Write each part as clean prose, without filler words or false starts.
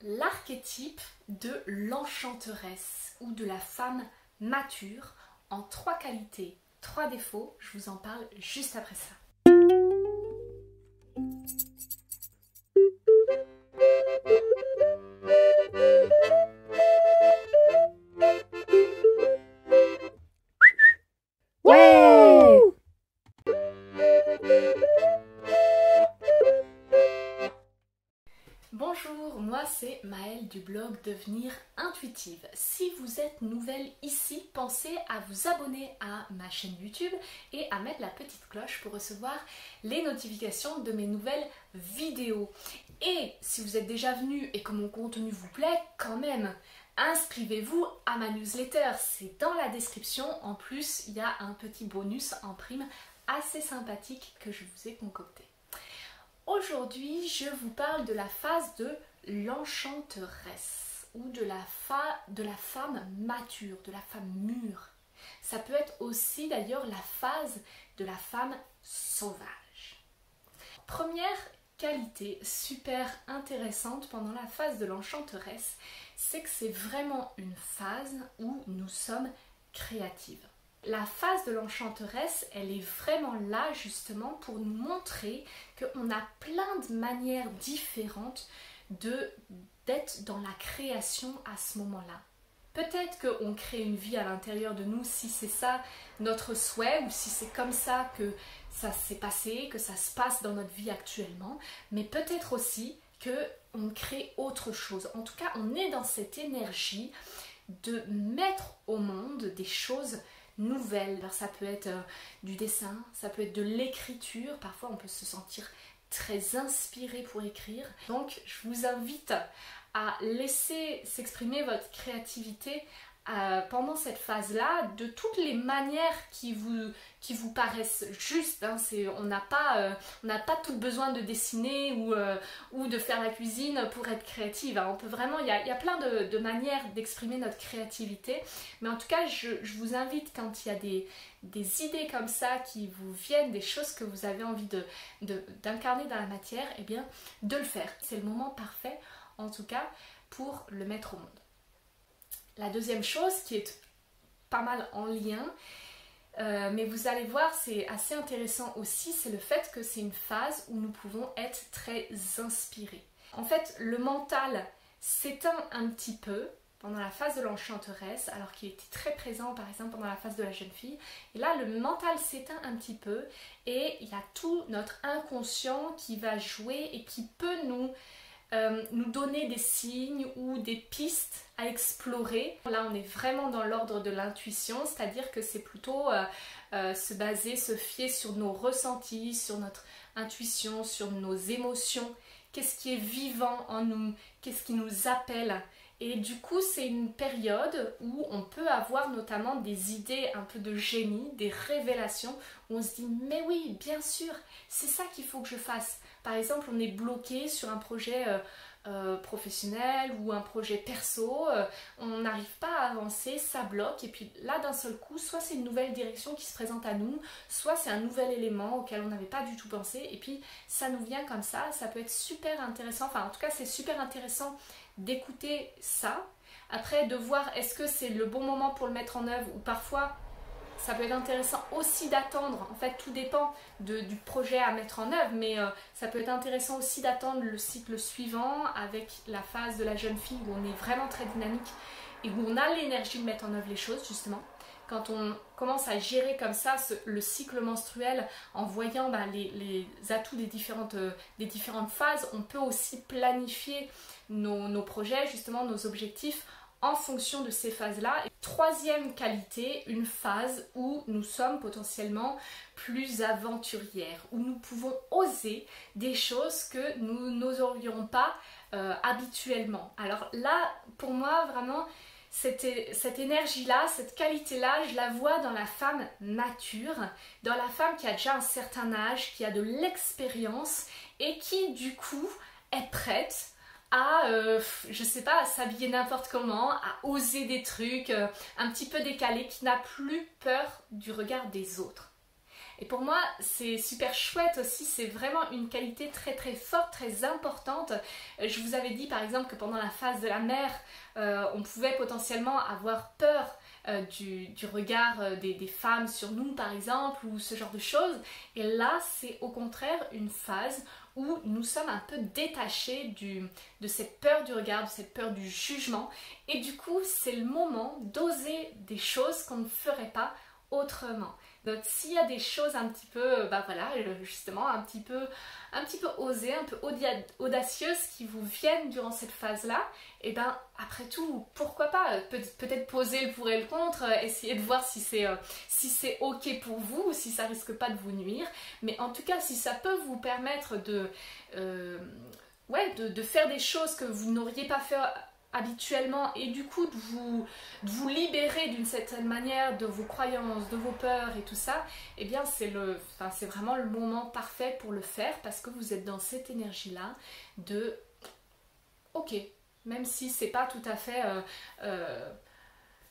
l'archétype de l'enchanteresse ou de la femme mature en 3 qualités, 3 défauts. Je vous en parle juste après ça. Ouais! Bonjour, moi c'est Maëlle du blog Devenir Intuitive. Si vous êtes nouvelle ici, pensez à vous abonner à ma chaîne YouTube et à mettre la petite cloche pour recevoir les notifications de mes nouvelles vidéos. Et si vous êtes déjà venu et que mon contenu vous plaît, quand même, inscrivez-vous à ma newsletter. C'est dans la description. En plus, il y a un petit bonus en prime assez sympathique que je vous ai concocté. Aujourd'hui, je vous parle de la phase de l'enchanteresse ou de la femme mature, de la femme mûre. Ça peut être aussi d'ailleurs la phase de la femme sauvage. Première qualité super intéressante pendant la phase de l'enchanteresse, c'est que c'est vraiment une phase où nous sommes créatives. La phase de l'enchanteresse, elle est vraiment là justement pour nous montrer qu'on a plein de manières différentes d'être dans la création à ce moment-là. Peut-être qu'on crée une vie à l'intérieur de nous si c'est ça notre souhait ou si c'est comme ça que ça s'est passé, que ça se passe dans notre vie actuellement, mais peut-être aussi qu'on crée autre chose. En tout cas, on est dans cette énergie de mettre au monde des choses nouvelles. Alors ça peut être du dessin, ça peut être de l'écriture, parfois on peut se sentir très inspiré pour écrire. Donc je vous invite à laisser s'exprimer votre créativité pendant cette phase-là de toutes les manières qui vous paraissent justes. Hein. On n'a pas tout besoin de dessiner ou de faire la cuisine pour être créative. Hein. On peut vraiment, il y a plein de manières d'exprimer notre créativité. Mais en tout cas, je vous invite quand il y a des idées comme ça qui vous viennent, des choses que vous avez envie d'incarner dans la matière, eh bien, de le faire. C'est le moment parfait, en tout cas, pour le mettre au monde. La deuxième chose qui est pas mal en lien, mais vous allez voir, c'est assez intéressant aussi, c'est le fait que c'est une phase où nous pouvons être très inspirés. En fait, le mental s'éteint un petit peu pendant la phase de l'enchanteresse, alors qu'il était très présent par exemple pendant la phase de la jeune fille. Et là, le mental s'éteint un petit peu et il y a tout notre inconscient qui va jouer et qui peut nous donner des signes ou des pistes à explorer. Là, on est vraiment dans l'ordre de l'intuition, c'est-à-dire que c'est plutôt se fier sur nos ressentis, sur notre intuition, sur nos émotions. Qu'est-ce qui est vivant en nous? Qu'est-ce qui nous appelle? Et du coup, c'est une période où on peut avoir notamment des idées un peu de génie, des révélations, où on se dit « mais oui, bien sûr, c'est ça qu'il faut que je fasse ». Par exemple, on est bloqué sur un projet professionnel ou un projet perso, on n'arrive pas à avancer, ça bloque, et puis là, d'un seul coup, soit c'est une nouvelle direction qui se présente à nous, soit c'est un nouvel élément auquel on n'avait pas du tout pensé, et puis ça nous vient comme ça peut être super intéressant, enfin en tout cas c'est super intéressant d'écouter ça, après de voir est-ce que c'est le bon moment pour le mettre en œuvre, ou parfois ça peut être intéressant aussi d'attendre, en fait tout dépend du projet à mettre en œuvre, mais ça peut être intéressant aussi d'attendre le cycle suivant avec la phase de la jeune fille où on est vraiment très dynamique et où on a l'énergie de mettre en œuvre les choses justement. Quand on commence à gérer comme ça le cycle menstruel en voyant les atouts des différentes phases, on peut aussi planifier nos projets, justement nos objectifs en fonction de ces phases-là. Troisième qualité, une phase où nous sommes potentiellement plus aventurières, où nous pouvons oser des choses que nous n'oserions pas habituellement. Alors là, pour moi, vraiment, cette énergie-là, cette qualité-là, je la vois dans la femme mature, dans la femme qui a déjà un certain âge, qui a de l'expérience et qui, du coup, est prête à, je sais pas, à s'habiller n'importe comment, à oser des trucs un petit peu décalés, qui n'a plus peur du regard des autres. Et pour moi, c'est super chouette aussi, c'est vraiment une qualité très très forte, très importante. Je vous avais dit par exemple que pendant la phase de la mère, on pouvait potentiellement avoir peur du regard des femmes sur nous par exemple, ou ce genre de choses. Et là, c'est au contraire une phase où nous sommes un peu détachés de cette peur du regard, de cette peur du jugement. Et du coup, c'est le moment d'oser des choses qu'on ne ferait pas autrement. Donc s'il y a des choses un petit peu, voilà, justement, un petit peu osées, un peu audacieuses qui vous viennent durant cette phase-là, et ben après tout, pourquoi pas, peut-être poser le pour et le contre, essayer de voir si c'est ok pour vous, ou si ça risque pas de vous nuire, mais en tout cas, si ça peut vous permettre de faire des choses que vous n'auriez pas fait habituellement, et du coup de vous libérer d'une certaine manière de vos croyances, de vos peurs et tout ça, eh bien c'est vraiment le moment parfait pour le faire, parce que vous êtes dans cette énergie là de ok, même si c'est pas tout à fait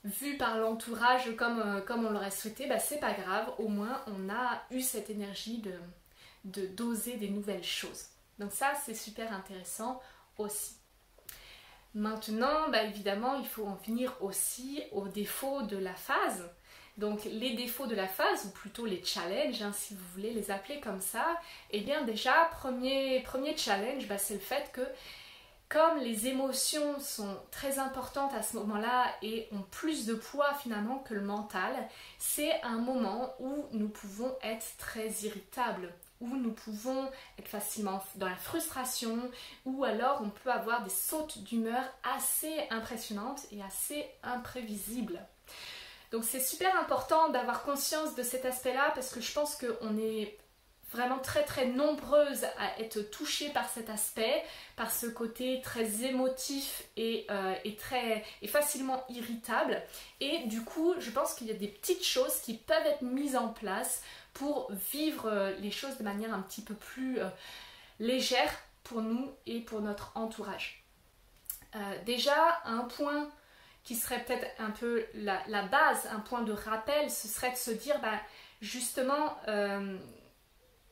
vu par l'entourage comme on l'aurait souhaité, c'est pas grave, au moins on a eu cette énergie d'oser des nouvelles choses. Donc ça, c'est super intéressant aussi. Maintenant, évidemment, il faut en venir aussi aux défauts de la phase. Donc les défauts de la phase, ou plutôt les challenges, si vous voulez les appeler comme ça, eh bien déjà, premier challenge, c'est le fait que comme les émotions sont très importantes à ce moment-là et ont plus de poids finalement que le mental, c'est un moment où nous pouvons être très irritables, où nous pouvons être facilement dans la frustration, ou alors on peut avoir des sautes d'humeur assez impressionnantes et assez imprévisibles. Donc c'est super important d'avoir conscience de cet aspect-là, parce que je pense qu'on est vraiment très très nombreuses à être touchées par cet aspect, par ce côté très émotif et facilement irritable. Et du coup, je pense qu'il y a des petites choses qui peuvent être mises en place pour vivre les choses de manière un petit peu plus légère pour nous et pour notre entourage. Déjà, un point qui serait peut-être un peu la base, un point de rappel, ce serait de se dire, justement,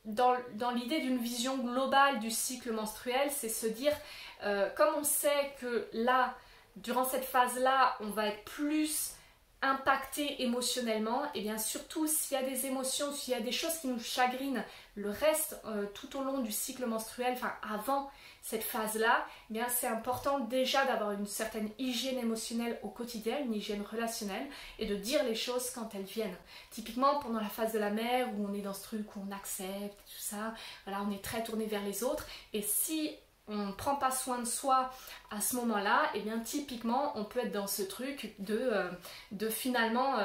dans l'idée d'une vision globale du cycle menstruel, c'est se dire, comme on sait que là, durant cette phase-là, on va être plus impacté émotionnellement, et bien surtout s'il y a des émotions, s'il y a des choses qui nous chagrinent le reste tout au long du cycle menstruel, avant cette phase-là, eh bien c'est important déjà d'avoir une certaine hygiène émotionnelle au quotidien, une hygiène relationnelle, et de dire les choses quand elles viennent. Typiquement pendant la phase de la mère, où on est dans ce truc où on accepte, tout ça, voilà, on est très tourné vers les autres, et si on ne prend pas soin de soi à ce moment-là, et bien typiquement on peut être dans ce truc de finalement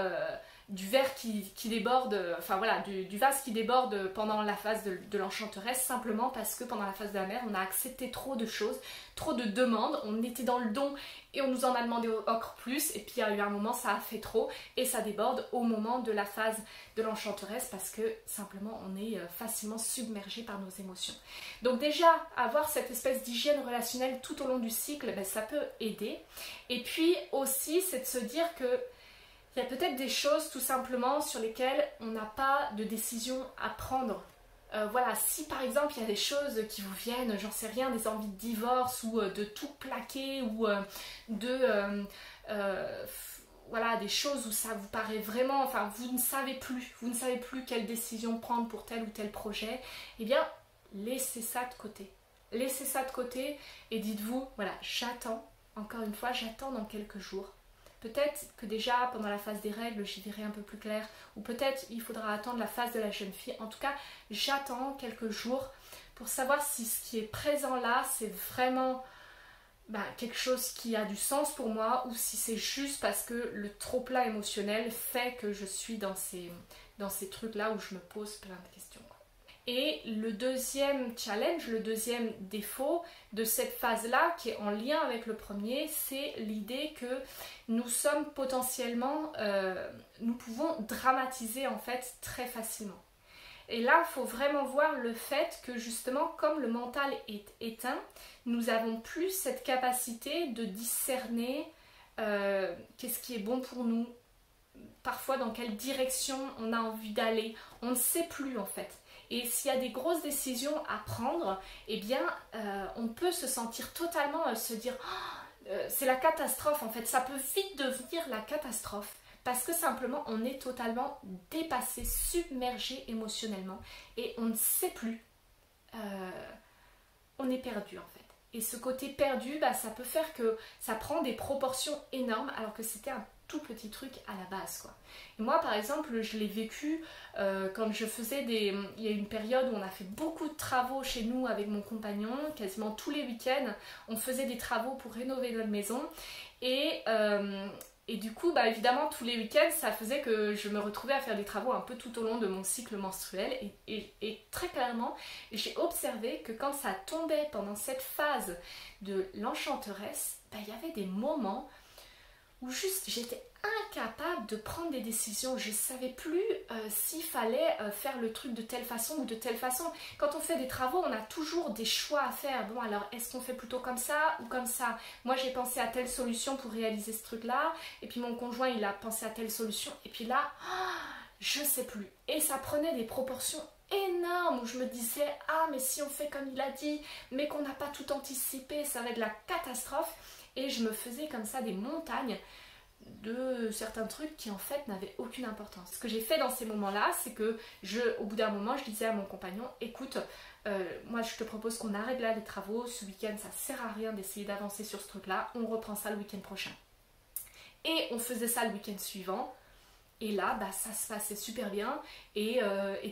du verre qui déborde, du vase qui déborde pendant la phase de l'enchanteresse, simplement parce que pendant la phase de la mère, on a accepté trop de choses, trop de demandes, on était dans le don et on nous en a demandé encore plus, et puis il y a eu un moment, ça a fait trop et ça déborde au moment de la phase de l'enchanteresse, parce que simplement on est facilement submergé par nos émotions. Donc déjà, avoir cette espèce d'hygiène relationnelle tout au long du cycle, ça peut aider. Et puis aussi, c'est de se dire que il y a peut-être des choses tout simplement sur lesquelles on n'a pas de décision à prendre. Si par exemple il y a des choses qui vous viennent, j'en sais rien, des envies de divorce, ou de tout plaquer, ou des choses où ça vous paraît vraiment, vous ne savez plus quelle décision prendre pour tel ou tel projet, eh bien laissez ça de côté. Laissez ça de côté et dites-vous, j'attends, encore une fois, j'attends dans quelques jours. Peut-être que déjà pendant la phase des règles j'y verrai un peu plus clair, ou peut-être il faudra attendre la phase de la jeune fille. En tout cas, j'attends quelques jours pour savoir si ce qui est présent là c'est vraiment quelque chose qui a du sens pour moi, ou si c'est juste parce que le trop-plein émotionnel fait que je suis dans ces trucs là où je me pose plein de questions. Et le deuxième challenge, le deuxième défaut de cette phase-là, qui est en lien avec le premier, c'est l'idée que nous sommes potentiellement, nous pouvons dramatiser en fait très facilement. Et là, il faut vraiment voir le fait que justement, comme le mental est éteint, nous n'avons plus cette capacité de discerner qu'est-ce qui est bon pour nous, parfois dans quelle direction on a envie d'aller. On ne sait plus en fait. Et s'il y a des grosses décisions à prendre, eh bien on peut se sentir totalement, se dire c'est la catastrophe en fait. Ça peut vite devenir la catastrophe parce que simplement on est totalement dépassé, submergé émotionnellement et on ne sait plus. On est perdu en fait. Et ce côté perdu, ça peut faire que ça prend des proportions énormes alors que c'était un tout petit truc à la base quoi. Et moi par exemple je l'ai vécu quand je faisais il y a une période où on a fait beaucoup de travaux chez nous avec mon compagnon, quasiment tous les week-ends on faisait des travaux pour rénover notre maison et du coup évidemment tous les week-ends ça faisait que je me retrouvais à faire des travaux un peu tout au long de mon cycle menstruel et très clairement j'ai observé que quand ça tombait pendant cette phase de l'enchanteresse, il y avait des moments où juste j'étais incapable de prendre des décisions. Je ne savais plus s'il fallait faire le truc de telle façon ou de telle façon. Quand on fait des travaux, on a toujours des choix à faire. Bon alors, est-ce qu'on fait plutôt comme ça ou comme ça? Moi j'ai pensé à telle solution pour réaliser ce truc-là. Et puis mon conjoint il a pensé à telle solution. Et puis là, je ne sais plus. Et ça prenait des proportions énormes où je me disais mais si on fait comme il a dit, mais qu'on n'a pas tout anticipé, ça va être la catastrophe. Et je me faisais comme ça des montagnes de certains trucs qui en fait n'avaient aucune importance. Ce que j'ai fait dans ces moments-là, c'est que au bout d'un moment, je disais à mon compagnon, écoute, moi je te propose qu'on arrête là les travaux, ce week-end ça sert à rien d'essayer d'avancer sur ce truc-là, on reprend ça le week-end prochain. Et on faisait ça le week-end suivant. Et là, ça se passait super bien et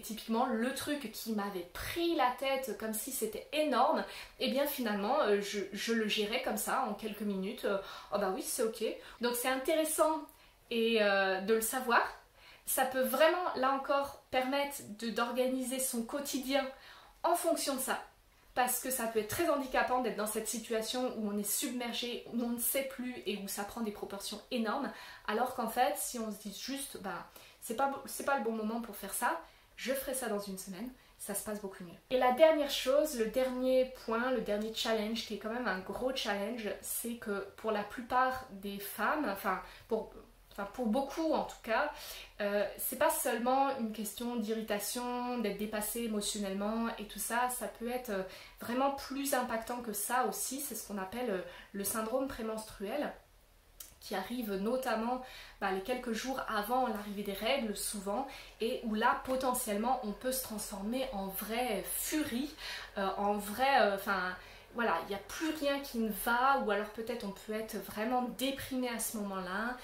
typiquement le truc qui m'avait pris la tête comme si c'était énorme, et bien finalement je le gérais comme ça en quelques minutes. Oui c'est ok. Donc c'est intéressant de le savoir. Ça peut vraiment là encore permettre d'organiser son quotidien en fonction de ça. Parce que ça peut être très handicapant d'être dans cette situation où on est submergé, où on ne sait plus et où ça prend des proportions énormes. Alors qu'en fait, si on se dit juste, c'est pas le bon moment pour faire ça, je ferai ça dans une semaine, ça se passe beaucoup mieux. Et la dernière chose, le dernier point, le dernier challenge, qui est quand même un gros challenge, c'est que pour la plupart des femmes, pour beaucoup en tout cas, c'est pas seulement une question d'irritation, d'être dépassé émotionnellement et tout ça, ça peut être vraiment plus impactant que ça aussi. C'est ce qu'on appelle le syndrome prémenstruel, qui arrive notamment les quelques jours avant l'arrivée des règles souvent, et où là potentiellement on peut se transformer en vraie furie, en vrai... voilà, il n'y a plus rien qui ne va, ou alors peut-être on peut être vraiment déprimé à ce moment-là.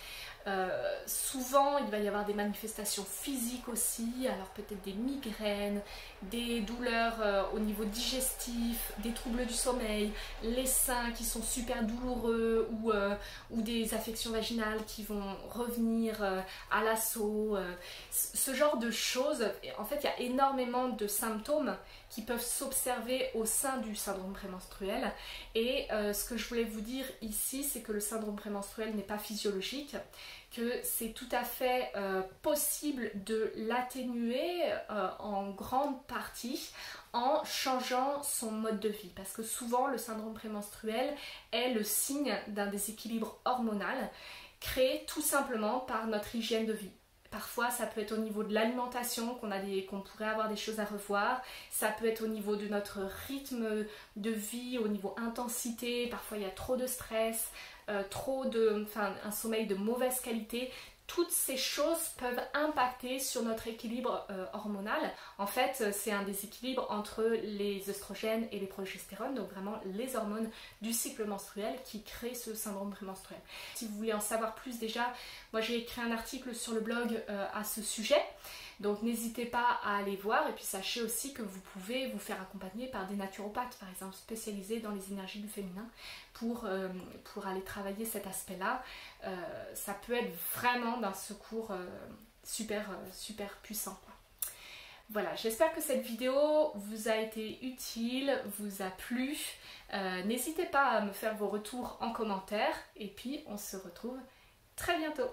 Souvent il va y avoir des manifestations physiques aussi, alors peut-être des migraines, des douleurs au niveau digestif, des troubles du sommeil, les seins qui sont super douloureux, ou des affections vaginales qui vont revenir à l'assaut, ce genre de choses. En fait il y a énormément de symptômes qui peuvent s'observer au sein du syndrome prémenstruel, et ce que je voulais vous dire ici, c'est que le syndrome prémenstruel n'est pas physiologique, que c'est tout à fait possible de l'atténuer en grande partie en changeant son mode de vie, parce que souvent le syndrome prémenstruel est le signe d'un déséquilibre hormonal créé tout simplement par notre hygiène de vie. Parfois ça peut être au niveau de l'alimentation qu'on pourrait avoir des choses à revoir, ça peut être au niveau de notre rythme de vie, au niveau intensité, parfois il y a trop de stress, un sommeil de mauvaise qualité. Toutes ces choses peuvent impacter sur notre équilibre hormonal. En fait, c'est un déséquilibre entre les œstrogènes et les progestérones, donc vraiment les hormones du cycle menstruel qui créent ce syndrome prémenstruel. Si vous voulez en savoir plus, déjà, moi j'ai écrit un article sur le blog à ce sujet. Donc n'hésitez pas à aller voir, et puis sachez aussi que vous pouvez vous faire accompagner par des naturopathes par exemple spécialisés dans les énergies du féminin pour aller travailler cet aspect-là. Ça peut être vraiment d'un secours super puissant. Voilà, j'espère que cette vidéo vous a été utile, vous a plu. N'hésitez pas à me faire vos retours en commentaire, et puis on se retrouve très bientôt.